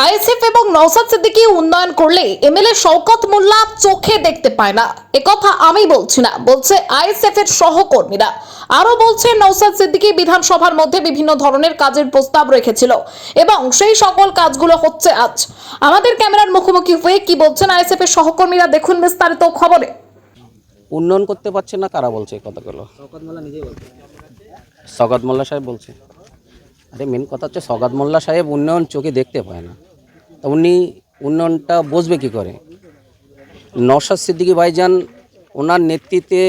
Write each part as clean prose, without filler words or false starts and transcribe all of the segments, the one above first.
ISF এবং নওশাদ সিদ্দিকী উন্নয়ন করলে এমএলএ শওকত মোল্লা চোখে দেখতে পায় না, একথা আমি বলছি না, বলছে আইএসএফ এর সহকর্মীরা। আরো বলছে নওশাদ সিদ্দিকী বিধানসভার মধ্যে বিভিন্ন ধরনের কাজের প্রস্তাব রেখেছিল এবং সেই সকল কাজগুলো হচ্ছে আজ। আমাদের ক্যামেরার মুখোমুখি হয়ে কি বলছেন আইএসএফ এর সহকর্মীরা, দেখুন বিস্তারিত খবরে। উন্নয়ন করতে পারছে না, কারা বলছে এই কথাগুলো? শওকত মোল্লা সাহেব বলছে। আরে মেন কথা হচ্ছে শওকত মোল্লা সাহেব উন্নয়ন চোখে দেখতে পায় না, তা উনি উন্নয়নটা বুঝবে কী করে? নওশাদ সিদ্দিকী ভাইজান ওনার নেতৃত্বে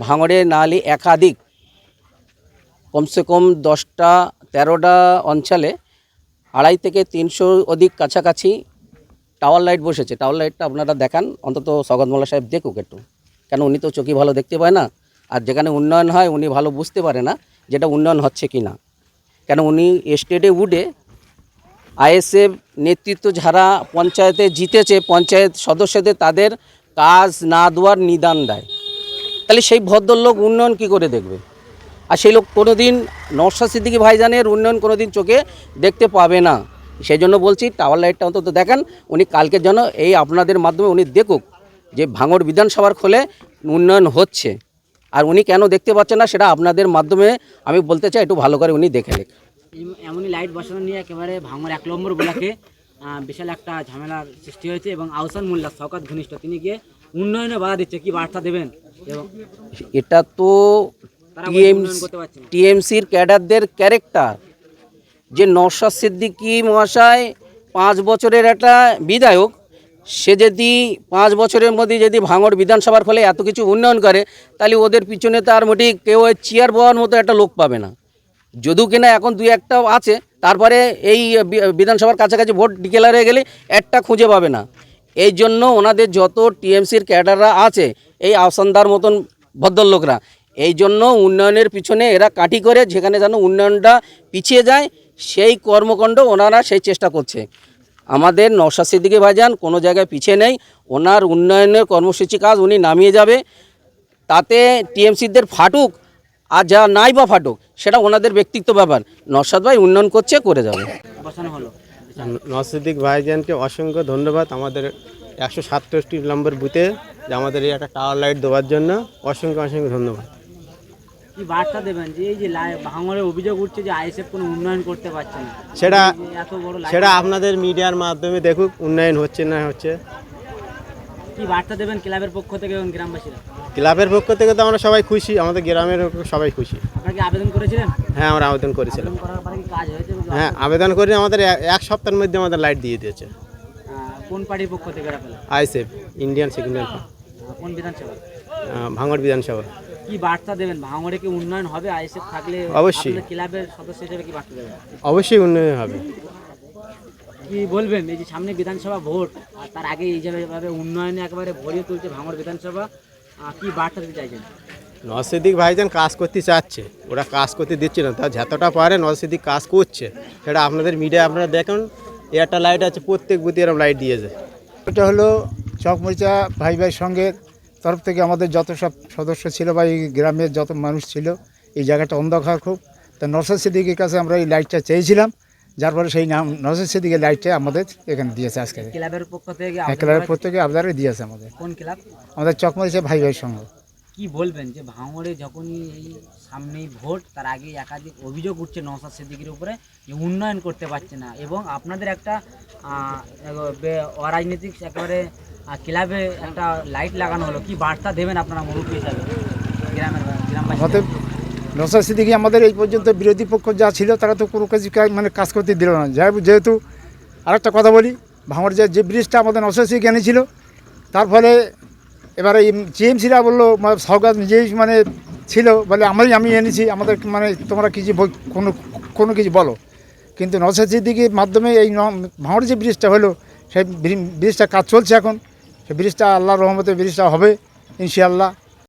ভাঙড়ে নালি একাধিক কমসে কম 10টা-13টা অঞ্চলে 250 থেকে 300 অধিক কাছাকাছি টাওয়ার লাইট বসেছে। টাওয়ার লাইটটা আপনারা দেখান, অন্তত শওকত মোল্লা সাহেব দেখুক একটু, কেন উনি তো চোখে ভালো দেখতে পায় না। আর যেখানে উন্নয়ন হয় উনি ভালো বুঝতে পারে না যেটা উন্নয়ন হচ্ছে কি না, কেন উনি স্টেটে উঠে আইএসএফ নেতৃত্ব যারা পঞ্চায়েতে জিতেছে, পঞ্চায়েত সদস্যদের তাদের কাজ না দেওয়ার নিদান দেয়, তাহলে সেই ভদ্রলোক উন্নয়ন কি করে দেখবে? আর সেই লোক কোনো দিন নওশাদ সিদ্দিকী ভাইজানের উন্নয়ন কোনো দিন চোখে দেখতে পাবে না। সেই জন্য বলছি টাওয়ার লাইটটা অন্তত দেখান, উনি কালকের জন্য এই আপনাদের মাধ্যমে উনি দেখুক যে ভাঙড় বিধানসভার খোলে উন্নয়ন হচ্ছে। আর উনি কেন দেখতে পাচ্ছেন না সেটা আপনাদের মাধ্যমে আমি বলতে চাই, একটু ভালো করে উনি দেখে নেন। এমনই লাইট বসানো নিয়ে একেবারে ভাঙড় 1 নম্বর ব্লকে বিশাল একটা ঝামেলার সৃষ্টি হয়েছে এবং আহসান মোল্লা শওকত ঘনিষ্ঠ তিনি গিয়ে উন্নয়নে বাধা দিচ্ছে, কি বার্তা দেবেন? এবং এটা তো টিএমসির ক্যাডারদের ক্যারেক্টার, যে নওশাদ সিদ্দিকী মহাশয় 5 বছরের একটা বিধায়ক, সে যদি 5 বছরের মধ্যে যদি ভাঙড় বিধানসভার ফলে এত কিছু উন্নয়ন করে, তাহলে ওদের পিছনে তার মোটেই কেউ চেয়ার পাওয়ার মতো একটা লোক পাবে না। যদিও কিনা এখন 2-1টা আছে, তারপরে এই বিধানসভার কাছাকাছি ভোট ডিক্লেয়ার হয়ে গেলে একটা খুঁজে পাবে না। এই জন্য ওনাদের যত টিএমসির ক্যাডাররা আছে, এই আহসানদার মতন ভদ্রলোকরা, এই জন্য উন্নয়নের পিছনে এরা কাঠি করে, যেখানে যেন উন্নয়নটা পিছিয়ে যায় সেই কর্মকাণ্ড ওনারা সেই চেষ্টা করছে। আমাদের নওশাদ সিদ্দিকী ভাইজান কোনো জায়গায় পিছিয়ে নেই, ওনার উন্নয়নের কর্মসূচি কাজ উনি নামিয়ে যাবে। তাতে টিএমসিদের ফাটুক আর যা নাই বা ফাটুক, সেটা ওনাদের ব্যক্তিগত ব্যাপার। নওশাদ ভাই উন্নয়ন করছে, করে যাবে। বসানো হলো নওশাদ সিদ্দিকী ভাইজানকে অসংখ্য ধন্যবাদ। আমাদের 167 নম্বর বুথে যে আমাদের এই একটা টাওয়ার লাইট দেওয়ার জন্য অসংখ্য ধন্যবাদ। কি বার্তা দেবেন যে এই যে ভাঙড়ে অভিযোগ উঠছে যে আইএসএফ কোনো উন্নয়ন করতে পারছে না, এত বড় সেটা আপনাদের মিডিয়ার মাধ্যমে দেখুক উন্নয়ন হচ্ছে না হচ্ছে। কি বার্তা দেবেন ক্লাবের পক্ষ থেকে এবং গ্রামবাসীরা? ক্লাবের পক্ষ থেকে তো আমরা সবাই খুশি, আমাদের গ্রামের সবাই খুশি। আপনারা কি আবেদন করেছিলেন? হ্যাঁ, আমরা আবেদন করেছিলাম। আবেদন করার পরে কি কাজ হয়েছে? হ্যাঁ, আবেদন করে আমাদের 1 সপ্তাহের মধ্যে আমাদের লাইট দিয়ে দিয়েছে। কোন পার্টির পক্ষ থেকে আপনারা? ISF, Indian secular party. কোন বিধানসভা? ভাঙড় বিধানসভা। কি বার্তা দেবেন? ভাঙড়ে কি উন্নয়ন হবে আইএসএফ থাকলে? অবশ্যই। ক্লাবের সদস্য হিসেবে কি বার্তা দেবেন? অবশ্যই উন্নয়ন হবে। কি বলবেন এই যে সামনে বিধানসভা ভোট, আর তার আগে এই যেভাবে উন্নয়নে একেবারে ভরিয়ে তুলছে ভাঙড় বিধানসভা, কি বার্তা দিতে চাইছেন? নওশাদ সিদ্দিকী ভাইজান কাজ করতে চাচ্ছে, ওরা কাজ করতে দিচ্ছে না। তা যতটা পারে নওশাদ সিদ্দিকী কাজ করছে, সেটা আপনাদের মিডিয়া আপনারা দেখুন। একটা লাইট আছে, প্রত্যেক বুথে এরকম লাইট দিয়েছে। এটা হলো চকমরিচা ভাই সঙ্গে তরফ থেকে আমাদের যত সব সদস্য ছিল বা এই গ্রামের যত মানুষ ছিল, এই জায়গাটা অন্ধকার খুব। তা নওশাদ সিদ্দিকীর কাছে আমরা এই লাইটটা চেয়েছিলাম, যার ফলে সেই নাম নওশাদ সিদ্দিকীর লাইটটা আমাদের এখানে দিয়েছে আজকে। ক্লাবের পক্ষ থেকে? ক্লাবের পক্ষ থেকে আপনারা দিয়েছে আমাদের। কোন ক্লাব? আমাদের চকমরিচা ভাই সঙ্গ। কি বলবেন যে ভাঙড়ে যখনই এই সামনেই ভোট, তার আগে একাধিক অভিযোগ উঠছে নওশাদ সিদ্দিকীর উপরে যে উন্নয়ন করতে পারছে না, এবং আপনাদের একটা অরাজনৈতিক একেবারে ক্লাবে একটা লাইট লাগানো হলো, কি বার্তা দেবেন আপনারা মুরব্বী হিসাবে গ্রামবাসী? আমাদের নওশাদ সিদ্দিকী আমাদের এই পর্যন্ত বিরোধী পক্ষ যা ছিল তারা তো কোনো কাজ করতে দিল না। যেহেতু আরেকটা কথা বলি, ভাঙড় যে ব্রিজটা আমাদের নওশাদ সিদ্দিকী এনেছিল, তার ফলে এবারে টিএমসিরা বললো, শওকত নিজেই ছিল, বলে আমি এনেছি, আমাদের তোমরা কিছু কোনো কিছু বলো। কিন্তু নওশাদ সিদ্দিকীর মাধ্যমে এই ভাঙড় যে ব্রিজটা হলো, সেই ব্রিজটা কাজ চলছে এখন। সেই ব্রিজটা আল্লাহর রহমতে ব্রিজটা হবে ইনশাআল্লাহ।